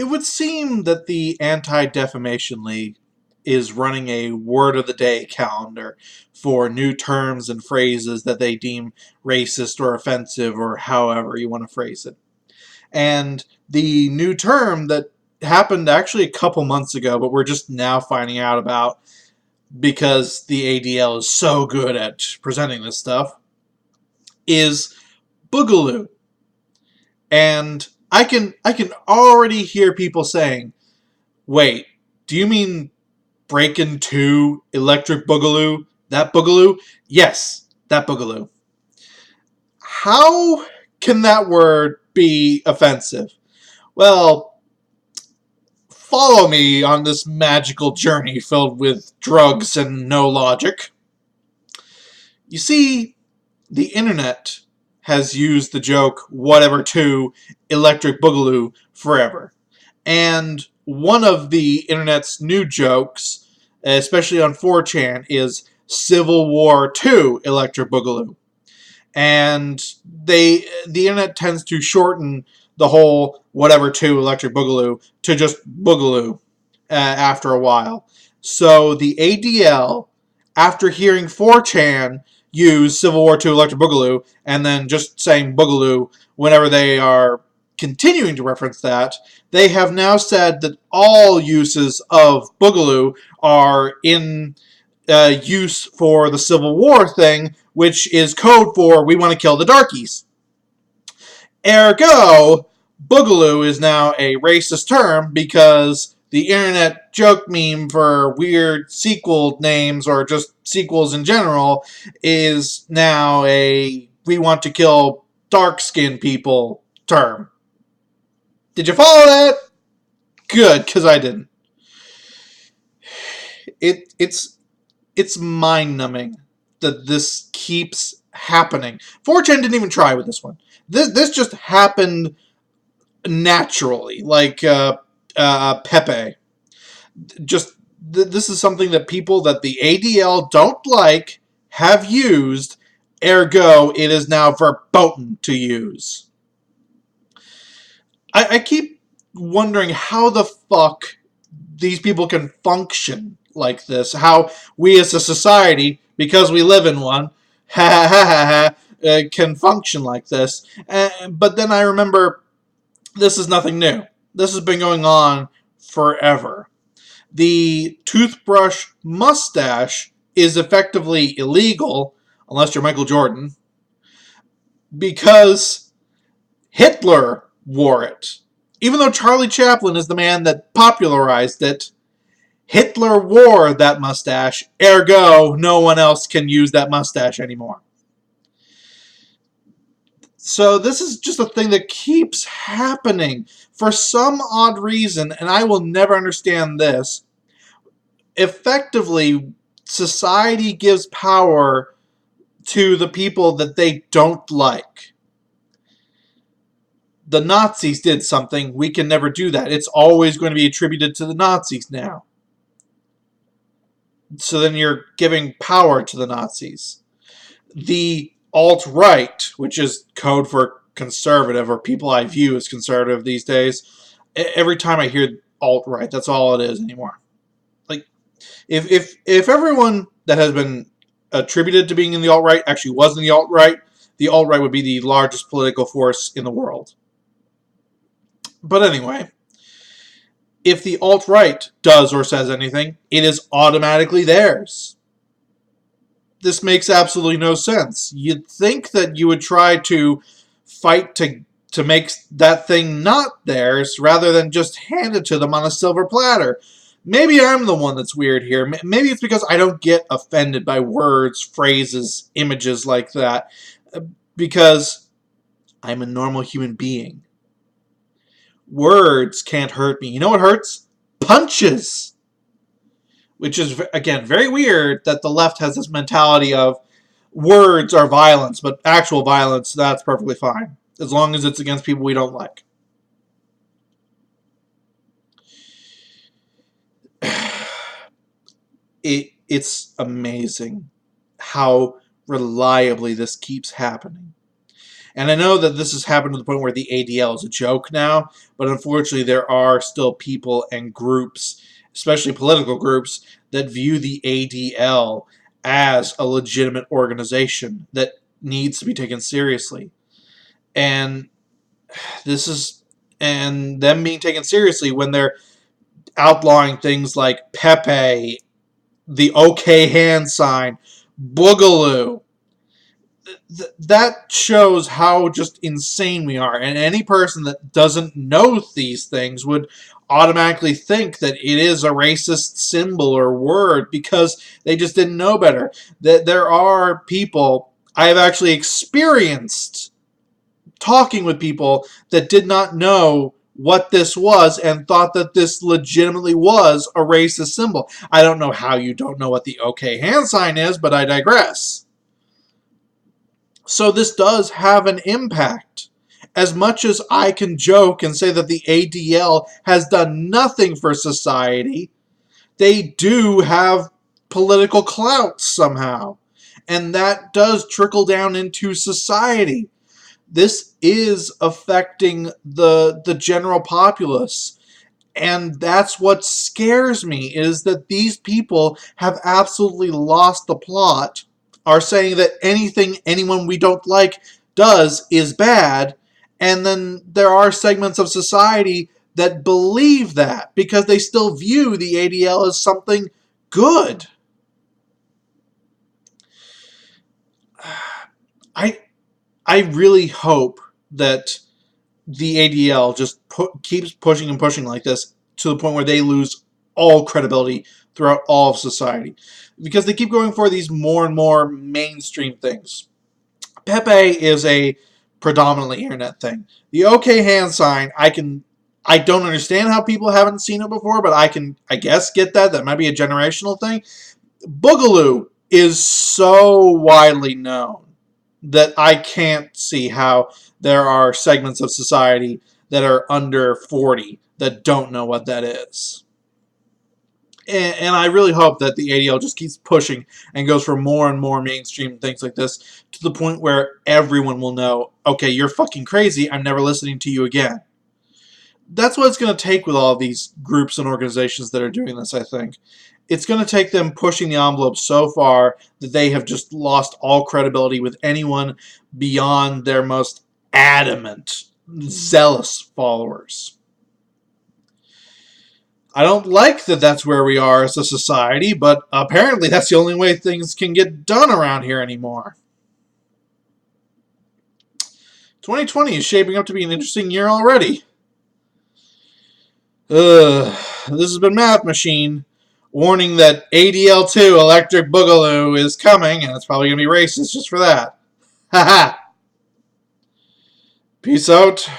It would seem that the Anti-Defamation League is running a word of the day calendar for new terms and phrases that they deem racist or offensive or however you want to phrase it. And the new term that happened actually a couple months ago, but we're just now finding out about because the ADL is so good at presenting this stuff, is boogaloo. And I can already hear people saying, wait, do you mean Breakin' 2 Electric Boogaloo? That Boogaloo? Yes, that Boogaloo. How can that word be offensive? Well, follow me on this magical journey filled with drugs and no logic. You see, the internet has used the joke whatever to Electric Boogaloo forever. And one of the internet's new jokes, especially on 4chan, is Civil War II Electric Boogaloo. And the internet tends to shorten the whole whatever to Electric Boogaloo to just Boogaloo after a while. So the ADL, after hearing 4chan use Civil War II Electric Boogaloo and then just saying Boogaloo whenever they are continuing to reference that, they have now said that all uses of Boogaloo are in use for the Civil War thing, which is code for we want to kill the darkies. Ergo, Boogaloo is now a racist term because the internet joke meme for weird sequel names or just sequels in general is now a we want to kill dark-skinned people term. Did you follow that? Good, because I didn't. It's mind-numbing that this keeps happening. 4chan didn't even try with this one. This just happened naturally, like Pepe. Just this is something that people that the ADL don't like have used, ergo it is now verboten to use. I keep wondering how the fuck these people can function like this. How we as a society, because we live in one, can function like this. But then I remember this is nothing new. This has been going on forever. The toothbrush mustache is effectively illegal, unless you're Michael Jordan, because Hitler wore it. Even though Charlie Chaplin is the man that popularized it, Hitler wore that mustache, ergo no one else can use that mustache anymore. So this is just a thing that keeps happening. For some odd reason, and I will never understand this, effectively, society gives power to the people that they don't like. The Nazis did something, we can never do that. It's always going to be attributed to the Nazis now. So then you're giving power to the Nazis. The alt-right, which is code for conservative, or people I view as conservative these days, every time I hear alt-right, that's all it is anymore. Like, if everyone that has been attributed to being in the alt-right actually was in the alt-right would be the largest political force in the world. But anyway, if the alt-right does or says anything, it is automatically theirs. This makes absolutely no sense. You'd think that you would try to fight to make that thing not theirs rather than just hand it to them on a silver platter. Maybe I'm the one that's weird here. Maybe it's because I don't get offended by words, phrases, images like that. Because I'm a normal human being. Words can't hurt me. You know what hurts? Punches! Which is, again, very weird that the left has this mentality of words are violence, but actual violence, that's perfectly fine. As long as it's against people we don't like. It's amazing how reliably this keeps happening. And I know that this has happened to the point where the ADL is a joke now, but unfortunately there are still people and groups, especially political groups, that view the ADL as a legitimate organization that needs to be taken seriously. And this is and them being taken seriously when they're outlawing things like Pepe, the OK hand sign, Boogaloo. That shows how just insane we are. And any person that doesn't know these things would automatically think that it is a racist symbol or word because they just didn't know better. That there are people I have actually experienced talking with people that did not know what this was and thought that this legitimately was a racist symbol. I don't know how you don't know what the OK hand sign is, but I digress. So this does have an impact. As much as I can joke and say that the ADL has done nothing for society, they do have political clout somehow. And that does trickle down into society. This is affecting the general populace. And that's what scares me, is that these people have absolutely lost the plot, are saying that anything anyone we don't like does is bad, and then there are segments of society that believe that because they still view the ADL as something good. I I really hope that the ADL just keeps pushing and pushing like this to the point where they lose all credibility throughout all of society. Because they keep going for these more and more mainstream things. Pepe is a predominantly internet thing. The OK hand sign, I don't understand how people haven't seen it before, but I guess get that. That might be a generational thing. Boogaloo is so widely known that I can't see how there are segments of society that are under 40 that don't know what that is. And I really hope that the ADL just keeps pushing and goes for more and more mainstream things like this to the point where everyone will know, okay, you're fucking crazy, I'm never listening to you again. That's what it's going to take with all these groups and organizations that are doing this, I think. It's going to take them pushing the envelope so far that they have just lost all credibility with anyone beyond their most adamant, zealous followers. I don't like that that's where we are as a society, but apparently that's the only way things can get done around here anymore. 2020 is shaping up to be an interesting year already. This has been Math Machine, warning that ADL2 Electric Boogaloo is coming, and it's probably going to be racist just for that. Haha. Peace out.